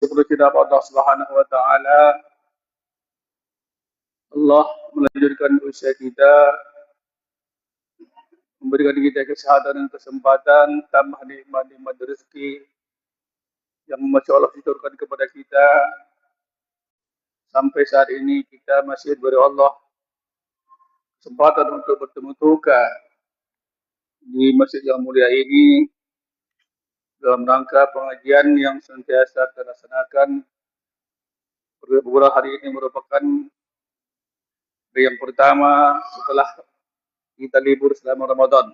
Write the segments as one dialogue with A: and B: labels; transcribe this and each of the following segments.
A: Seperti tidak Allah Subhanahu wa taala, Allah melanjutkan usia kita, memberikan kita kesehatan dan kesempatan, tambah nikmat-nikmat rezeki yang masya Allah diturunkan kepada kita. Sampai saat ini kita masih diberi Allah kesempatan untuk bertemu muka di masjid yang mulia ini dalam rangka pengajian yang senantiasa kita laksanakan. Beberapa hari ini merupakan hari yang pertama setelah kita libur selama Ramadan.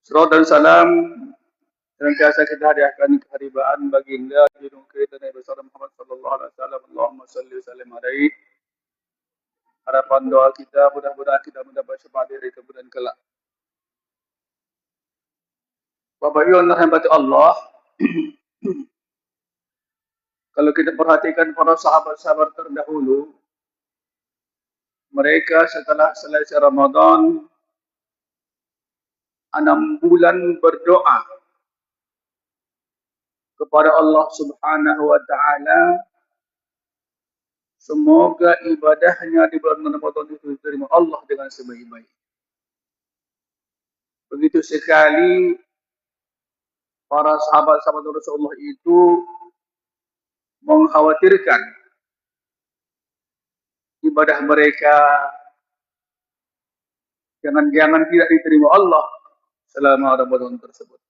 A: Salawat dan salam senantiasa kita hadiahkan keharibaan baginda junjungan kita Nabi besar Muhammad sallallahu alaihi wasallam. Allahumma salli wa sallim alaihi. Harapan doa kita mudah-mudahan kita mendapat syafaat dari kemudian kelak. Bapak Ibu yang dirahmati Allah, kalau kita perhatikan para sahabat-sahabat terdahulu, mereka setelah selesai Ramadan 6 bulan berdoa kepada Allah Subhanahu wa taala, semoga ibadahnya di bulan Ramadan itu diterima Allah dengan sebaik-baik. Begitu sekali para sahabat-sahabat Rasulullah itu mengkhawatirkan ibadah mereka jangan-jangan tidak diterima Allah selama Ramadan tersebut.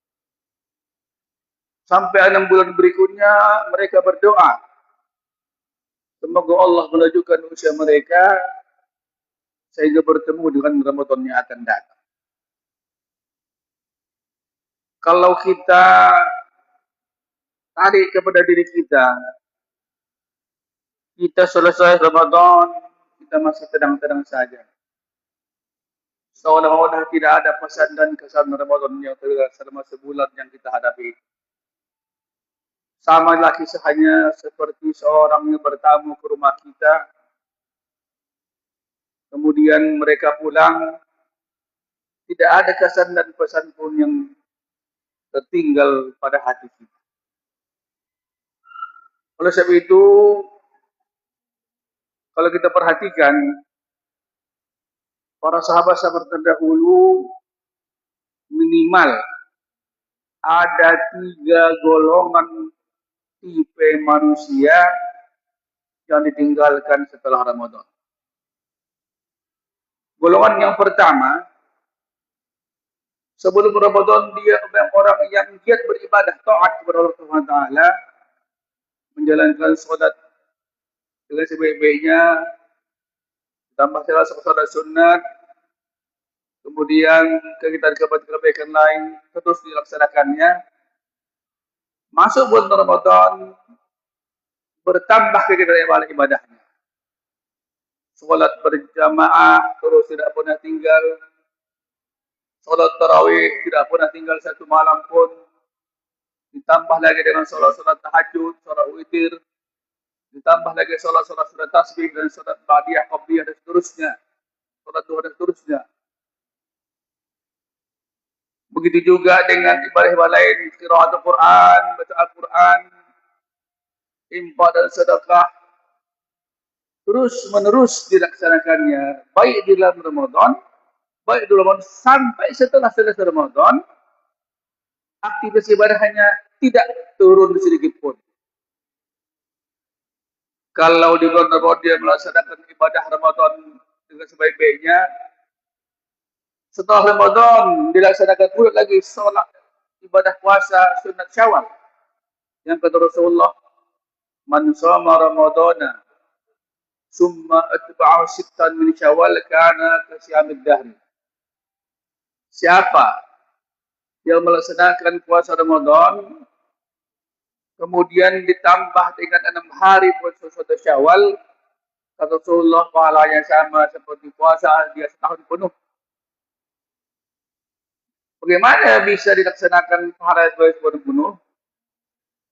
A: Sampai 6 bulan berikutnya mereka berdoa, semoga Allah melanjutkan usia mereka sehingga bertemu dengan Ramadan yang akan datang. Kalau kita tarik kepada diri kita selesai Ramadan, kita masih tenang-tenang saja. Seolah-olah tidak ada pesan dan kesan Ramadan yang terlihat selama sebulan yang kita hadapi. Sama lagi hanya seperti seorang yang bertamu ke rumah kita, kemudian mereka pulang, tidak ada kesan dan pesan pun yang tertinggal pada hati kita. Oleh sebab itu, kalau kita perhatikan, para sahabat-sahabat terdahulu minimal ada 3 golongan tipe manusia yang ditinggalkan setelah Ramadan. Golongan yang pertama, sebelum Ramadan dia orang yang giat beribadah taat kepada Allah Subhanahu wa taala, menjalankan salat dengan sebaik-baiknya, tambah salat sunat, kemudian kegiatan-kegiatan lain terus dilaksanakannya. Masuk bulan Ramadan, bertambah kegiatan ibadahnya. Salat berjamaah terus tidak pernah tinggal. Salat tarawih tidak pernah tinggal satu malam pun. Ditambah lagi dengan salat-salat tahajud, salat witir. Ditambah lagi salat-salat sunat tasbih dan salat ba'diyah, qabliyah dan seterusnya. Salat duha dan seterusnya. Begitu juga dengan ibadah-ibadah lain, qiraat Al-Quran, baca Al-Quran, infak dan sedekah, terus-menerus dilaksanakannya, baik di dalam Ramadan, baik di Ramadan sampai setelah selesai Ramadan, aktivitas ibadahnya tidak turun sedikit pun. Kalau di bulan Ramadan dia melaksanakan ibadah Ramadan dengan sebaik-baiknya, setelah Ramadan dilaksanakan pula lagi sholat ibadah puasa sunat Syawal. Yang kata Rasulullah, "Man shoma Ramadana summa atba'ahu sittan min Syawal kana kasiyamid dahri." Siapa yang melaksanakan puasa Ramadan kemudian ditambah dengan 6 hari puasa sunat Syawal, kata Rasulullah, pahalanya sama seperti puasa dia setahun penuh. Bagaimana bisa dilaksanakan pahala sebagai penuh?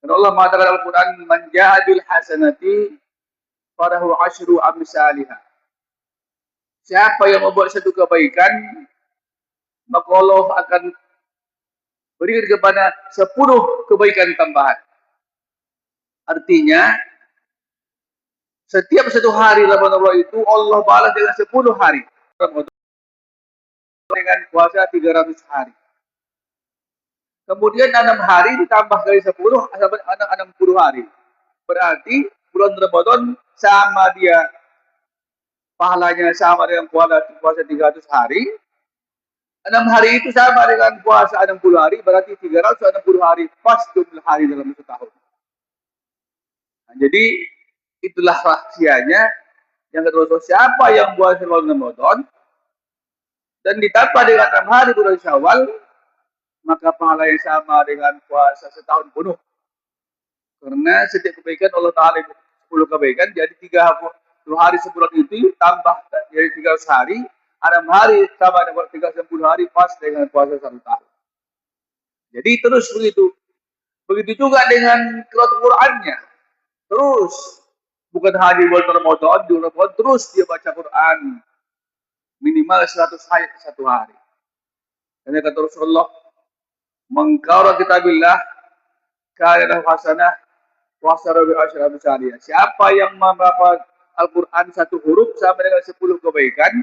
A: Dan Allah mengatakan dalam Al-Quran, "Man ja'a bil hasanati falahu asyru amsalihha." Siapa yang membuat satu kebaikan, maka Allah akan berikan kepada 10 kebaikan tambahan. Artinya, setiap satu hari Ramadan itu Allah balas dengan 10 hari. Ramadan dengan puasa 300 hari. Kemudian 6 hari ditambah dari 10 sampai 60 hari. Berarti bulan Ramadan sama dia pahalanya sama dengan puasa 300 hari. 6 hari itu sama dengan puasa 60 hari, berarti 360 hari pas jumlah hari dalam setahun. Nah, jadi itulah rahasianya yang kedua, siapa yang puasa bulan Ramadan dan ditambah dengan 6 hari bulan Syawal, maka pahala yang sama dengan puasa setahun penuh. Karena setiap kebaikan Allah Ta'ala 10 kebaikan, jadi 30 hari sebulan itu tambah jadi 300 hari, 6 hari sama dengan 360 hari pas dengan puasa 1 tahun. Jadi terus begitu. Begitu juga dengan qiraat Qur'annya. Terus bukan hanya bulan Ramadan, di Ramadan terus dia baca Quran minimal 100 ayat satu hari. Karena kata Rasulullah, "Man qara kitabillah kana lahu hasanah wa asara bi asyri amsalih." Siapa yang membaca Al-Qur'an satu huruf sama dengan 10 kebaikan.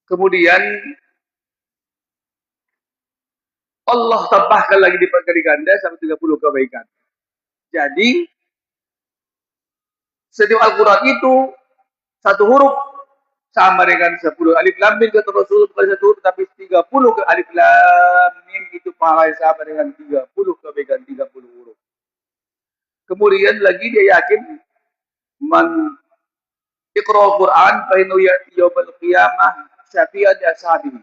A: Kemudian Allah tambahkan lagi di kali ganda sampai 30 kebaikan. Jadi setiap Al-Quran itu satu huruf sama dengan 10 alif lam mim kata Rasul, bukan satu huruf tapi 30 ke alif lam mim itu pahala sama dengan 30 kebaikan 30 huruf. Kemudian lagi dia yakin man iqra Quran fa innahu ya'ti yaumil qiyamah syafi'an li ashabihi.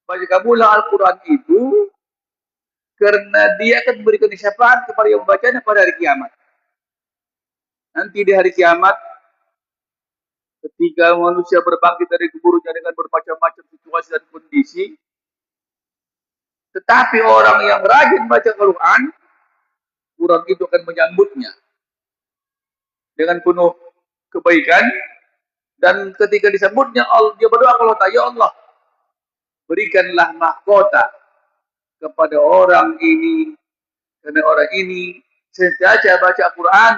A: Bacakanlah Al-Quran itu karena dia akan memberikan syafaat kepada yang membacanya pada hari kiamat. Nanti di hari kiamat, ketika manusia berbangkit dari kuburnya dengan bermacam-macam situasi dan kondisi, tetapi orang yang rajin baca Quran, Quran itu akan menyambutnya dengan penuh kebaikan, dan ketika disambutnya dia berdoa kalau tak, ya Allah, berikanlah mahkota kepada orang ini, karena orang ini sentiasa baca Quran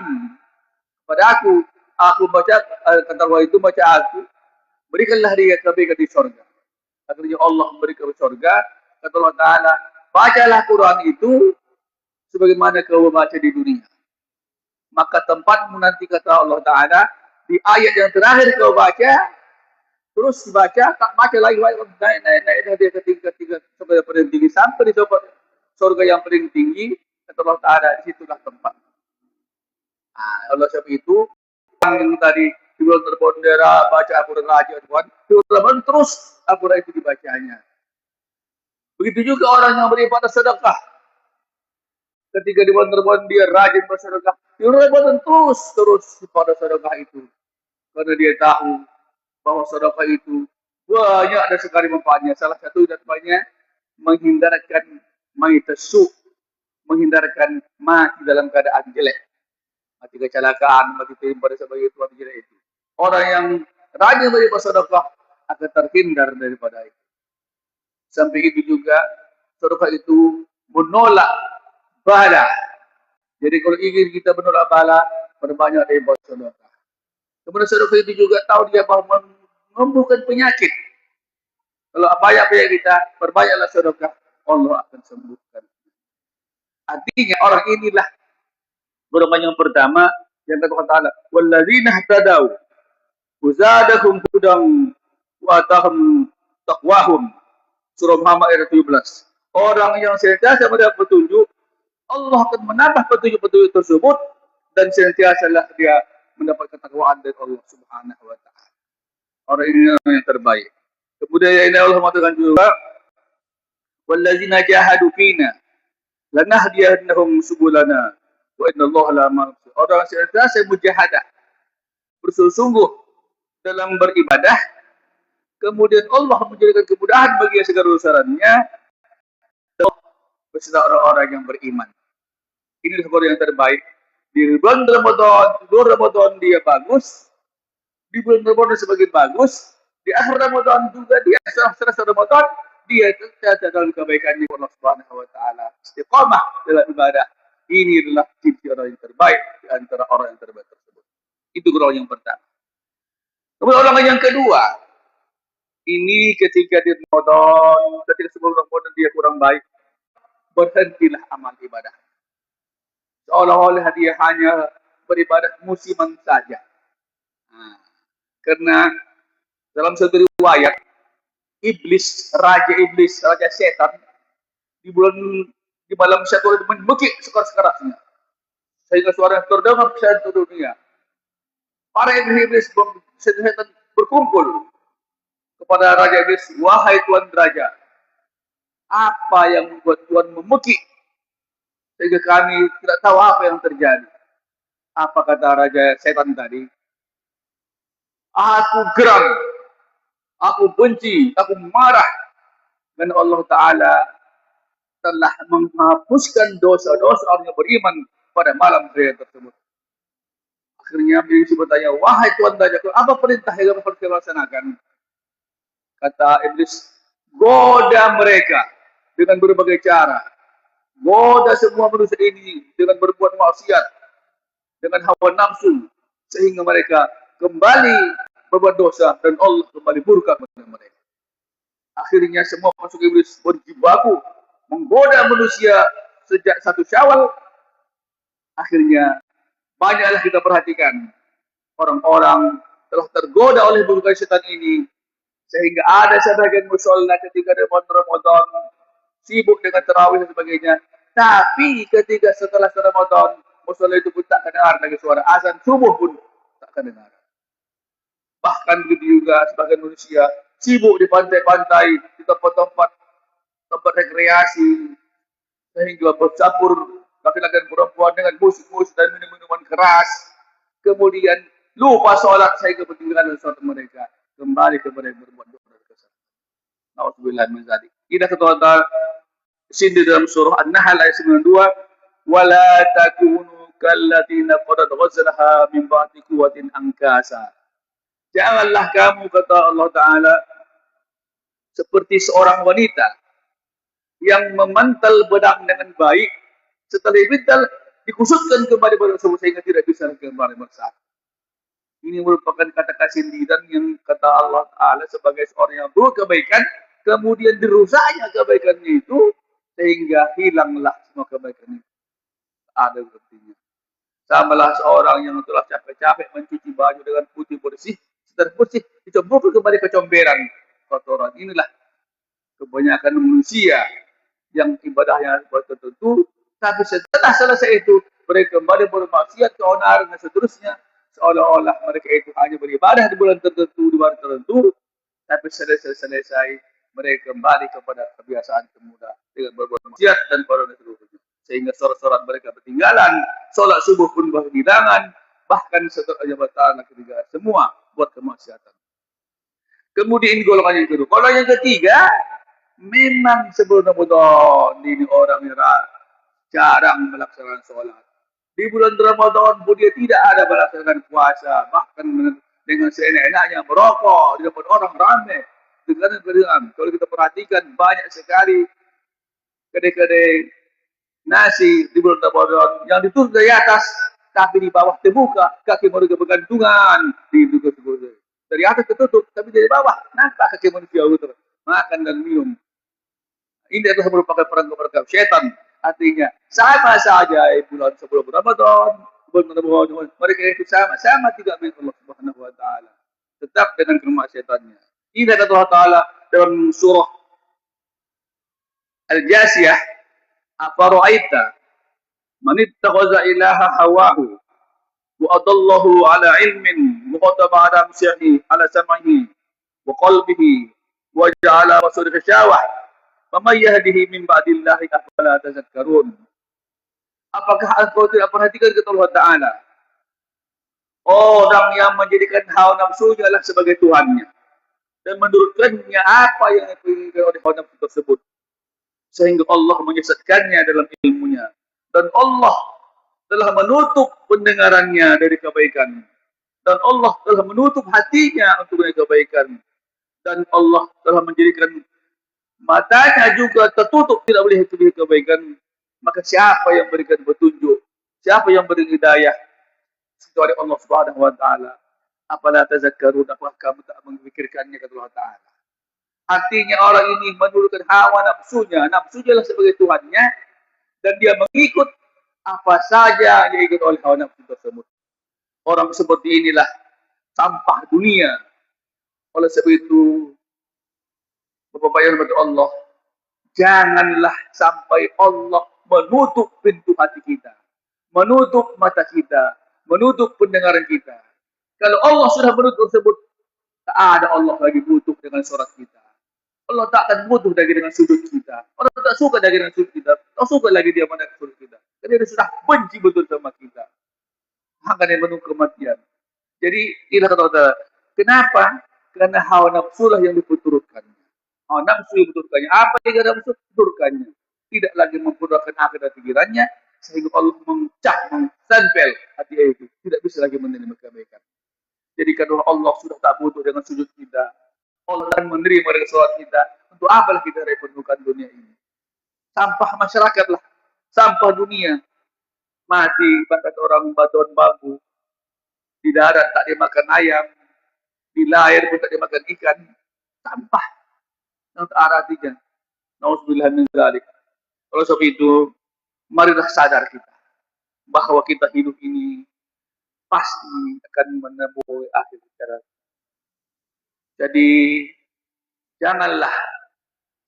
A: pada aku baca, kata Allah itu baca aku, berikanlah dia kebaikan di surga. Akhirnya Allah memberikan surga, kata Allah Ta'ala, bacalah Quran itu sebagaimana kau baca di dunia. Maka tempatmu nanti, kata Allah Ta'ala, di ayat yang terakhir kau baca, terus dibaca, tak baca lagi, naik dia ke tingkat sampai paling tinggi, sampai di surga yang paling tinggi, kata Allah Ta'ala, disitulah tempat. Nah, Allah sebab itu, yang tadi di bulan terbondera, baca Al-Quran rajin, di bulan terus Al-Quran itu dibacanya. Begitu juga orang yang beribadah sedekah. Ketika di bulan terbondera dia rajin bersedekah, di bulan terus pada sedekah itu. Karena dia tahu bahwa sedekah itu banyak ada sekali manfaatnya. Salah satu manfaatnya menghindarkan maitasu, menghindarkan mati dalam keadaan jelek, mati kecelakaan, mati pada sebagai tuan jelek itu. Orang yang rajin beribadah sedekah akan terhindar daripada itu. Sampai itu juga sedekah itu menolak bala. Jadi kalau ingin kita menolak bala, perbanyak daripada sedekah. Kemudian sedekah itu juga tahu dia bahwa menyembuhkan penyakit. Kalau banyak penyakit kita, perbanyaklah sedekah, Allah akan sembuhkan. Artinya orang inilah golongan yang pertama yang kata Allah Ta'ala, walladzina ihtadaw uzadahum hudan wa atahum taqwahum. Surah Muhammad ayat 17. Orang yang senantiasa mendapat petunjuk, Allah akan menambah petunjuk-petunjuk tersebut dan senantiasa dia mendapat ketakwaan dari Allah Subhanahu wa Ta'ala. Orang ini yang terbaik. Kemudian ini Allah mengatakan juga, wallazina jahadu fina lanahdiyannahum subulana wa innallaha la'amal. Orang senantiasa mujahadah, bersungguh-sungguh dalam beribadah, kemudian Allah menjadikan kemudahan bagi segala urusannya beserta orang-orang yang beriman. Ini sebuah yang terbaik. Di bulan Ramadan dia bagus, di bulan Ramadan semakin bagus, di akhir Ramadan juga dia selesai Ramadan dia tercatat dalam kebaikannya Allah Subhanahu wa Ta'ala, istiqamah dalam ibadah. ini adalah ciri orang yang terbaik di antara orang yang terbaik tersebut. Itu golongan yang pertama. Kemudian golongan yang kedua, ini ketika di Ramadan, ketika sebelum Ramadan dia kurang baik, berhentilah amal ibadah. Seolah-olah dia hanya beribadah musiman saja. Karena dalam satu riwayat, raja setan, di malam satu itu membekik sekeras-kerasnya, sehingga suara yang terdengar ke seluruh dunia. Para iblis setan berkumpul kepada Raja Iblis, wahai Tuan Raja, apa yang membuat Tuan memekik sehingga kami tidak tahu apa yang terjadi? Apa kata Raja Setan tadi? Aku geram, aku benci, aku marah karena Allah Ta'ala telah menghapuskan dosa-dosa orang yang beriman pada malam hari tersebut. Akhirnya Iblis bertanya, wahai Tuan Raja, apa perintah yang kamu perlu laksanakan? Kata Iblis, goda mereka dengan berbagai cara. Goda semua manusia ini dengan berbuat maksiat, dengan hawa nafsu, sehingga mereka kembali berbuat dosa dan Allah kembali murka kepada mereka. Akhirnya semua pasukan Iblis berjibaku menggoda manusia sejak 1 Syawal. Akhirnya banyaklah kita perhatikan orang-orang telah tergoda oleh berbagai setan ini, sehingga ada sebagian musola ketika di Ramadan sibuk dengan tarawih dan sebagainya. Tapi ketika setelah Ramadan, musola itu pun tak kedengar lagi suara azan subuh pun tak kedengar. Bahkan begitu juga sebagian manusia sibuk di pantai-pantai, di tempat-tempat rekreasi, sehingga bercampur laki-laki perempuan dengan musik-musik dan minum-minuman keras. Kemudian lupa sholat sehingga ketinggalan sholat mereka. Kembali kepada yang berbuat dosa dan kesalahan. Nauzubillah min dzalik. Ini kata sini dalam surah An-Nahl ayat 92, wala takunu kalladziina qad ghazalaha min ba'di quwwatin ankasa. Janganlah kamu, kata Allah Ta'ala, seperti seorang wanita yang memantal pedang dengan baik, setelah dimantal dikusutkan kembali pada tubuh sehingga tidak bisa kembali bersatu. Ini merupakan kata kesindiran yang kata Allah Ta'ala sebagai seorang yang berkebaikan, kemudian dirusaknya kebaikannya itu, sehingga hilanglah semua kebaikan itu. Ada berartinya. Samalah seorang yang telah capek-capek mencuci baju dengan putih bersih, setelah bersih, dicemplungkan kembali kecomberan, kotoran. Inilah kebanyakan manusia yang ibadahnya tertentu, tapi setelah selesai itu, mereka kembali bermaksiat, keonaran dan seterusnya, seolah-olah mereka itu hanya beribadah di bulan tertentu, di bulan tertentu, tapi selesai mereka kembali kepada kebiasaan semula dengan berbuat maksiat dan pada seterusnya, sehingga solat-solat mereka ketinggalan, solat subuh pun berhilangan, bahkan setelah jabatan ketiga semua buat kemaksiatan. Kemudian golongan yang kedua, golongan yang ketiga, memang sebelum Ramadan ini orang yang jarang melaksanakan sholat. Di bulan Ramadan pun dia tidak ada melaksanakan puasa, bahkan dengan seenak-enaknya merokok di depan orang ramai. Dengan kalau kita perhatikan banyak sekali kedai-kedai nasi di bulan Ramadan yang ditutup dari atas, tapi di bawah terbuka, kaki mereka bergantungan di tutup. Dari atas tertutup, tapi dari bawah nampak kaki manusia itu makan dan minum. Ini adalah merupakan perangkap syaitan. Artinya sama saja bulan sebelum Ramadan, bulan Ramadan, mereka itu sama-sama tidak milik Allah Subhanahu Wa Taala, tetap dengan kemaksiatannya. Ini kata Allah Taala dalam surah Al-Jasiyah, afara'aita man ittakhadha ilaha hawahu wa adallahu ala ilmin wa qatama ala sam'ihi wa qalbihi wa ja'ala basarihi syawah faman yahdihi min ba'dillahi afala tazakkarun. Apakah engkau tidak perhatikan kata Allah Ta'ala, orang yang menjadikan hawa nafsunya adalah sebagai Tuhannya dan menurutkannya apa yang diinginkan oleh hawa nafsu tersebut, sehingga Allah menyesatkannya dalam ilmunya, dan Allah telah menutup pendengarannya dari kebaikan, dan Allah telah menutup hatinya untuk kebaikan, dan Allah telah menjadikan matanya juga tertutup, tidak boleh melihat kebaikan. Maka siapa yang berikan petunjuk Siapa yang beri hidayah kecuali Allah Subhanahu wa taala? Apala tazakkarun, apakah kamu tak memikirkannya, kata Allah taala. Artinya orang ini menurutkan hawa nafsunya, nafsunya lah sebagai Tuhannya, dan dia mengikut apa saja yang diikut oleh hawa nafsu tersebut. Orang seperti inilah sampah dunia. Oleh sebab itu, Bapak yang berdoa Allah, janganlah sampai Allah menutup pintu hati kita, menutup mata kita, menutup pendengaran kita. Kalau Allah sudah menutup tersebut, tak ada Allah lagi butuh dengan surat kita. Allah tak akan butuh lagi dengan sudut kita. Allah tak suka lagi dengan sudut kita. Tak suka lagi dia mana sudut kita. Jadi dia sudah benci betul sama kita. Akan yang menunggu kematian. Jadi inilah kata Allah. Kenapa? Karena hawa nafsu lah yang diputurkannya. Hawa nafsu yang diputurkannya. Apa yang hawa nafsu diputurkannya? Tidak lagi memputurkan akal dan pikirannya, sehingga Allah mencak, menempel hati itu. Tidak bisa lagi menerima kebaikan. Jadi kalau Allah sudah tak butuh dengan sujud kita, Allah akan menerima dengan sholat kita. Untuk apalah kita repotkan dunia ini? Sampah masyarakat lah, sampah dunia. Mati bahkan orang batuan bambu, di darat tak dimakan ayam, di lahir pun tak dimakan ikan. Sampah. Untuk artinya, nauzubillah min dzalik. Oleh sebab itu, marilah sadar kita bahwa kita hidup ini pasti akan menemui akhir secara. Jadi janganlah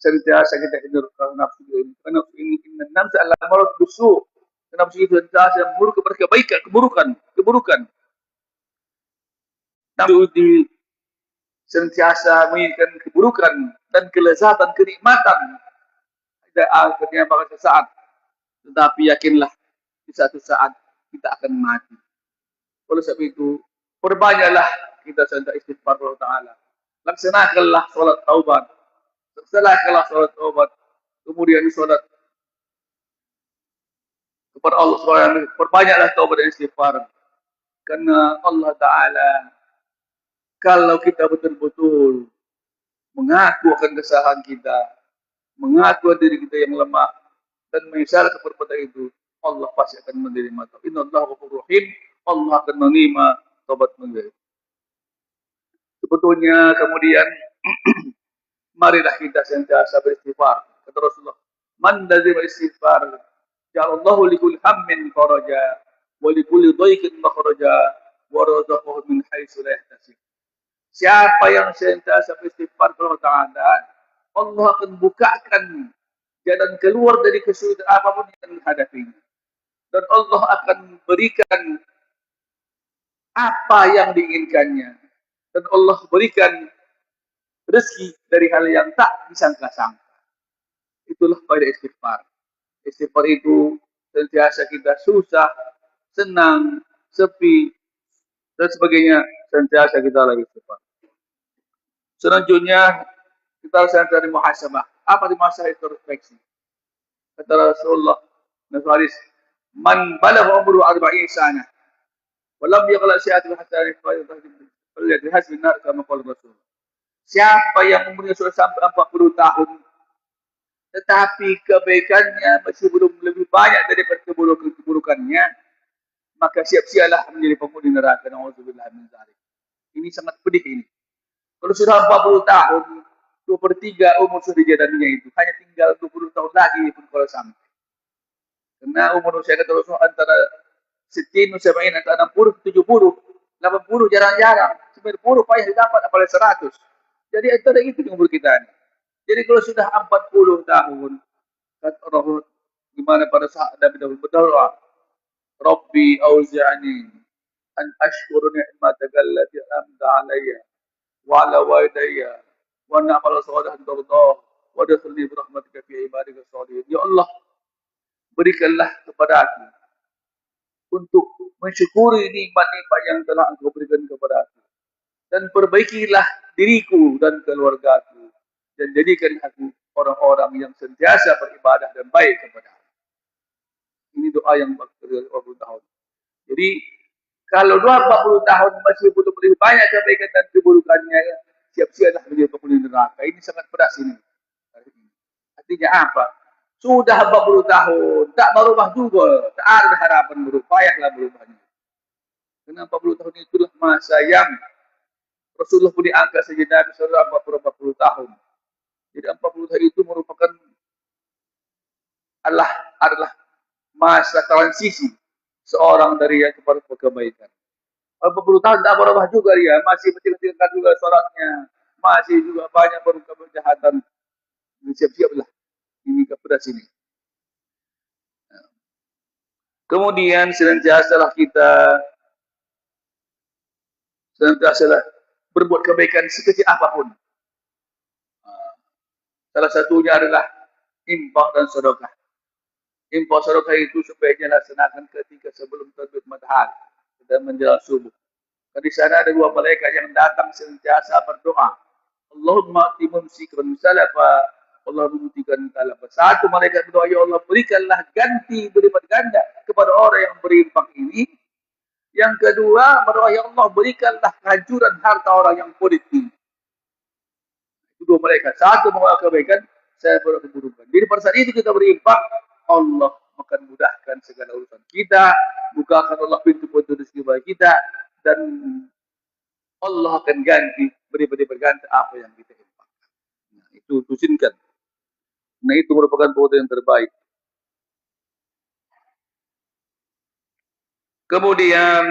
A: sentiasa kita hindurkan nafsu ini. Karena nafsu ini inna nafsa al-amarat bisu. Nafsu itu sentiasa buruk kepada kebaikan, keburukan. Nafsu itu sentiasa menginginkan keburukan dan kelezatan, kenikmatan. Tidak akhirnya bakal sesaat. Tetapi yakinlah di satu saat kita akan mati. Oleh sebab itu, perbanyaklah kita senantiasa istighfar kepada Allah Ta'ala. Laksanakanlah sholat taubat. Laksanakanlah sholat taubat. Kemudian sholat kepada Allah SWT. Perbanyaklah taubat dan istighfar. Karena Allah Ta'ala, kalau kita betul-betul mengaku akan kesalahan kita, mengaku diri kita yang lemah, dan menyesal ke perbuatan itu, Allah pasti akan menerima. Inna Allah ghafurur rahim. Allah akan menerima taubat kita. Sebetulnya kemudian marilah kita sentiasa beristighfar. Kata Rasulullah, man lazima istighfar, ja'alallahu likulli hammin faraja, wa likulli dhaiqin makhraja, wa razaqahu min haitsu la yahtasib. Siapa yang sentiasa beristighfar kepada Allah Ta'ala, Allah akan bukakan jalan keluar dari kesulitan apapun yang dihadapinya. Dan Allah akan berikan apa yang diinginkannya. Dan Allah berikan rezeki dari hal yang tak disangka-sangka. Itulah faedah istighfar. Istighfar itu sentiasa kita susah, senang, sepi, dan sebagainya. Sentiasa kita lagi istighfar. Selanjutnya, kita harus mencari muhasabah. Apa di masa introspeksi? Kata Rasulullah, Nasaris, man balagha umruhu 40 sana, walam yaqla syai'atan hatta lihat hasil nar kama qala Rasul. Siapa yang umurnya sudah sampai 40 tahun tetapi kebaikannya masih belum lebih banyak daripada keburukannya, maka siap-siaplah menjadi penghuni neraka. Nauzubillah min dzalik. Ini sangat pedih ini. Kalau sudah 40 tahun, 2/3 umur sudah dijalaninya itu, hanya tinggal 20 tahun lagi pun kalau sampai. Karena umur saya kata Rasul antara 60 70, antara 60 70, 80 jarang-jarang, 90 payah didapat, apalagi 100. Jadi antara itu umur kita ini. Jadi kalau sudah 40 tahun, kata Rasul, gimana pada saat Nabi Dawud berdoa, Rabbi auzi'ani an ashkuru ni'mataka allati an'amta 'alayya wa 'ala walidayya wa an a'mala shalihan tardah wa adkhilni bi rahmatika fi ibadika shalihin. Ya Allah, berikanlah kepada aku untuk mensyukuri nikmat-nikmat yang telah Engkau berikan kepada aku, dan perbaikilah diriku dan keluargaku, dan jadikan aku orang-orang yang sentiasa beribadah dan baik kepada aku. Ini doa yang 40 tahun. Jadi kalau 40 tahun masih belum lebih banyak kebaikan dan keburukannya, siap-siaplah menjadi penghuni neraka. Ini sangat pedas ini. Artinya apa? Sudah 40 tahun, tak berubah juga. Tak ada harapan berubah, payahlah berubahnya. Karena 40 tahun itulah masa yang Rasulullah pun diangkat sejenak selama 40 tahun. Jadi 40 tahun itu merupakan adalah masa transisi seorang dari yang kepada kebaikan. 40 tahun tak berubah juga dia, masih meninggalkan juga sholatnya, masih juga banyak berbuat kejahatan. Siap-siaplah ini kepada sini. Kemudian senantiasalah kita berbuat kebaikan sekecil apapun. Salah satunya adalah infak dan sedekah. Infak sedekah itu sebaiknya laksanakan ketika sebelum terbit matahari dan menjelang subuh. Di sana ada dua malaikat yang datang senantiasa berdoa. Allahumma ati mumsikan salafa, Allah memberikan talafa. Satu malaikat berdoa, ya Allah berikanlah ganti berlipat ganda kepada orang yang berinfak ini. Yang kedua berdoa, ya Allah berikanlah kehancuran harta orang yang politik. Itu dua malaikat. Satu mengulang kebaikan, saya berdoa keburukan. Jadi pada saat itu kita berinfak, Allah akan mudahkan segala urusan kita, bukakan Allah pintu-pintu rezeki bagi kita, dan Allah akan ganti, berganti apa yang kita infakkan. Nah, itu tusinkan. Nah, itu merupakan perbuatan yang terbaik. Kemudian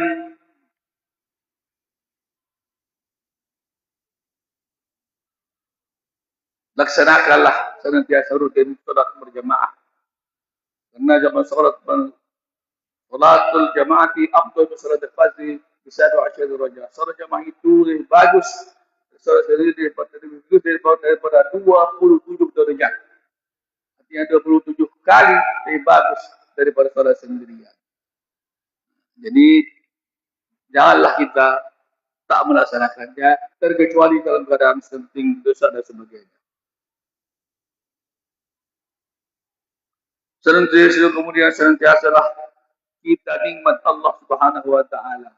A: laksanakanlah senantiasa rutin salat berjamaah. Karena zaman salatul jamaati afdal min salatul fajr bisa 20 derajat. Salat jamaah itu lebih bagus. Salat sendiri daripada 27 derajat. Artinya 27 kali lebih bagus daripada salat sendirian. Jadi janganlah kita tak melaksanakannya terkecuali dalam keadaan penting, dosa dan sebagainya. Senantiasalah kita nikmat Allah Subhanahu wa taala.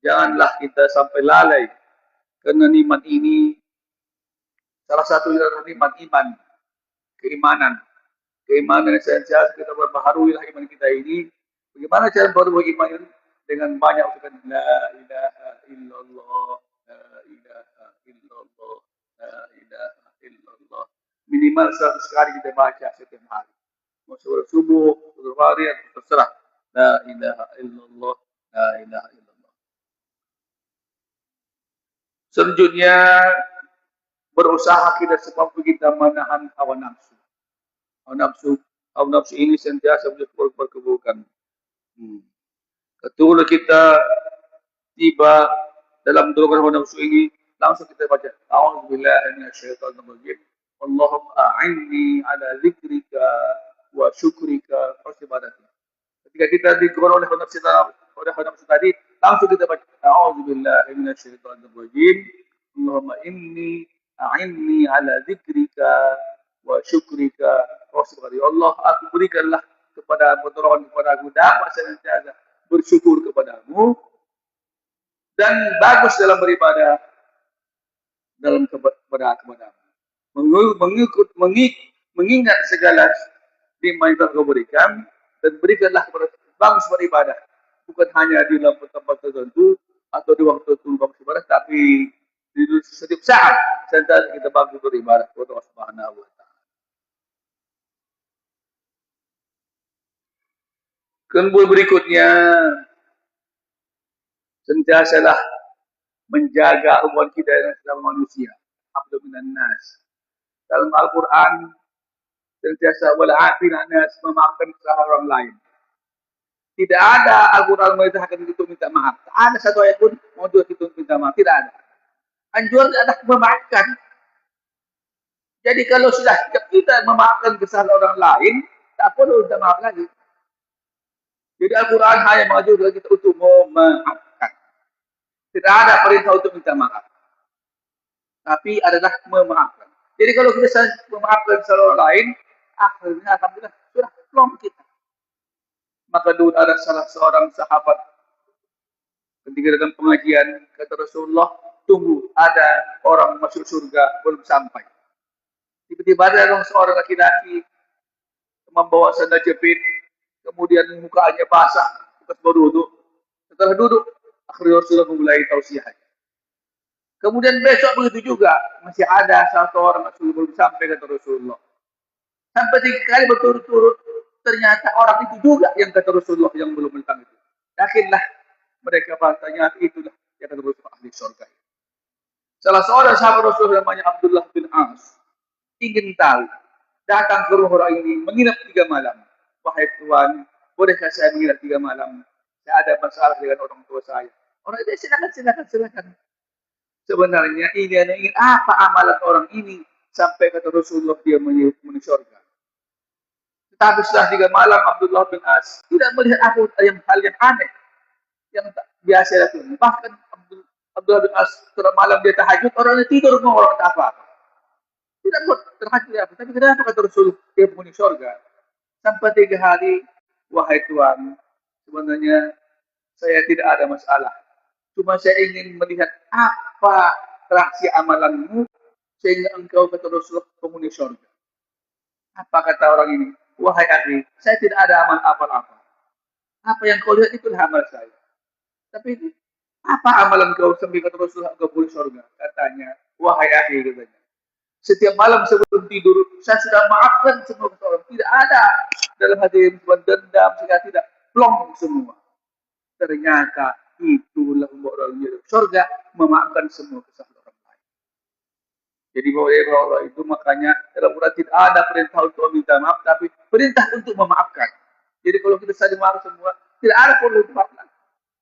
A: Janganlah kita sampai lalai karena nikmat ini salah satu adalah nikmat iman, keimanan. Keimanan yang senantiasa kita perbaharui iman kita ini. Bagaimana cara memperbaharui iman ini? Dengan banyak ucapan la ilaha illallah, la ilaha illallah, la ilaha illallah. Minimal 100 kali kita baca setiap hari. Mau subuh, hari, terserah. La ilaha illallah, la ilaha illallah. Selanjutnya berusaha kita semampu kita menahan hawa nafsu. Hawa nafsu ini sentiasa berkeburukan. Ketika kita tiba dalam dorongan hawa nafsu ini, langsung kita baca a'udzubillahi minasyaitonir rajim. Allahumma a'inni ala dzikrika wa syukrika wa ibadatik. Ketika kita digorong oleh hawa nafsu tadi, langsung kita baca a'udzubillahi minasyaitonir rajim. Allahumma a'inni ala dzikrika wa syukrika wa ibadatik. Allah, aku berikanlah kepada pertolongan kepada aku dapat senantiasa bersyukur kepadamu dan bagus dalam beribadah dalam kepadamu. Mengingat segala nikmat yang kau berikan dan berikanlah kepada bagus beribadah, bukan hanya di dalam tempat tertentu atau di waktu tertentu bagus beribadah, tapi di setiap saat senantiasa kita bagus beribadah kepada Allah Subhanahu wa taala. Kemudian berikutnya sentiasalah menjaga hubungan kita dengan sesama manusia. Afdal minan nas. Dalam Al-Quran sentiasa wal'afina nas, memaafkan kesalahan orang lain. Tidak ada Al-Quran merintahkan kita minta maaf. Tak ada satu ayat pun mau kita minta maaf. Tidak ada. Anjuran adalah memaafkan. Jadi kalau sudah kita memaafkan kesalahan orang lain, tak perlu minta maaf lagi. Jadi Al-Quran hanya mengajarkan kita untuk memaafkan. Tidak ada perintah untuk minta maaf. Tapi adalah memaafkan. Jadi kalau kita memaafkan orang lain, akhirnya alhamdulillah sudah plong kita. Maka dulu ada salah seorang sahabat ketika datang pengajian, kata Rasulullah, tunggu ada orang masuk surga belum sampai. Tiba-tiba ada seorang laki-laki membawa sandal jepit, kemudian mukanya basah, pas baru duduk. Setelah duduk, akhirnya Rasulullah memulai tausiah. Kemudian besok begitu juga, masih ada satu orang Rasulullah belum sampai kata Rasulullah. Sampai 3 kali berturut-turut, ternyata orang itu juga yang kata Rasulullah yang belum datang itu. Yakinlah mereka bahasanya itulah yang kata Rasulullah ahli surga. Salah seorang sahabat Rasulullah namanya Abdullah bin As ingin tahu, datang ke rumah orang ini menginap 3 malam. Wahai Tuhan, bolehkah saya menginap 3 malam? Saya ada masalah dengan orang tua saya. Orang itu silakan. Sebenarnya ini yang ingin apa amalan orang ini sampai kata Rasulullah dia menuju surga. Tetapi setelah 3 malam Abdullah bin As tidak melihat hal yang aneh yang tak biasa lakukan. Bahkan Abdullah bin As setelah malam dia tahajud, orang tidur mau orang tak apa. Tidak buat terhajud apa. Tapi kenapa kata Rasul dia menuju surga? Sampai 3 hari, wahai Tuhan, sebenarnya saya tidak ada masalah. Cuma saya ingin melihat apa rahasia amalanmu sehingga engkau kata Rasulullah penghuni surga. Apa kata orang ini? Wahai akhi, saya tidak ada amal apa-apa. Apa yang kau lihat itulah amal saya. Tapi apa amalan kau sampai kata Rasulullah engkau penghuni surga? Katanya, wahai akhi katanya. Setiap malam sebelum tidur, saya sudah maafkan semua orang. Tidak ada dalam hati dendam, tidak plong semua. Ternyata itulah orang yang surga memaafkan semua kesalahan orang lain. Jadi bahwa Allah itu makanya dalam Quran tidak ada perintah untuk meminta maaf, tapi perintah untuk memaafkan. Jadi kalau kita saling maaf semua, tidak ada perlu untuk maafkan.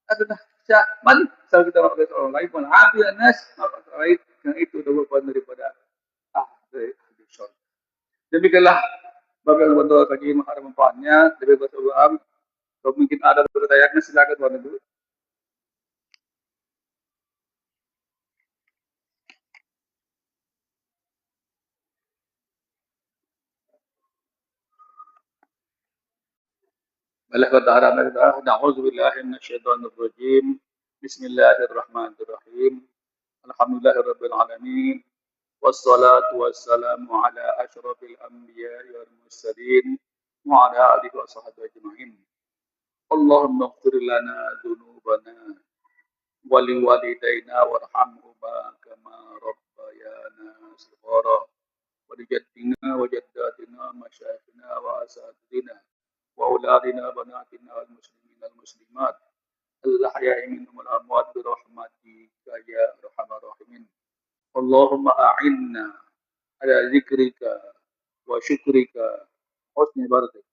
A: Adalah mari kalau kita maafkan orang lain, maafkan nas, maafkan orang lain, yang itu merupakan daripada ahli surga. Demikianlah bagaimana bentuk kajian mahar manfaatnya. Lebih bersabar. Kalau mungkin ada pertanyaan, silakan Tuan Ibu. Na'udzu billahi minasyaitonir rajim. Bismillahirrahmanirrahim. Alhamdulillahirabbil alamin. Wassalatu wassalamu ala asyrafil anbiya'i wal mursalin wa ala alihi wa sahbihi ajma'in. Allahumma ighfir lana dzunubana wa liwalidayna warhamhuma kama rabbayana shighara wa li jaddina wa jaddatina masyayikhina wa asatidina وأولادنا بناتنا والمسلمين والمسلمات الأحياء منهم والأموات برحمتك يا أرحم الراحمين اللهم أعنا على ذكرك وشكرك وحسن عبادتك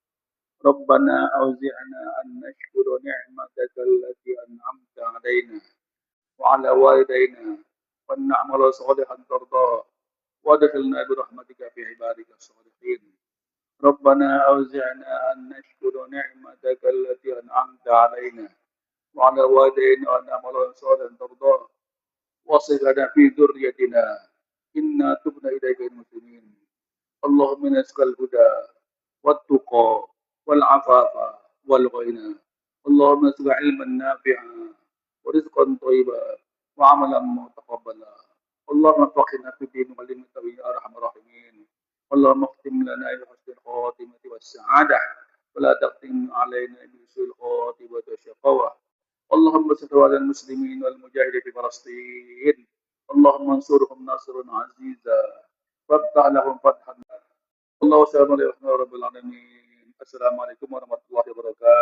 A: ربنا أوزعنا أن نشكر نعمتك التي أنعمت علينا وعلى والدينا وأن نعمل صالحا ترضاه وادخلنا برحمتك في عبادك الصالحين ربنا أوزعنا أن نشكر نعمتك التي أنعمت علينا وعلى والدينا وأن نعمل صالحا ترضاه وصلنا في ذريتنا إنا تبنا إليك المسلمين اللهم نسألك الهدى والتقى والعفاف والغنى اللهم نسألك علما نافعا ورزقا طيبا وعملا متقبلا اللهم فقهنا في الدين وعلمنا يا أرحم الراحمين اللهم اختم لنا بحسن الخاتمة والسعادة ولا تختم علينا بسوء الخاتمة والشقاوة اللهم استر على المسلمين والمجاهدين في فلسطين اللهم انصرهم نصرا عزيزا وافتح لهم فتحا الله سلام عليكم ورحمة الله العالمين السلام عليكم ورحمة الله وبركاته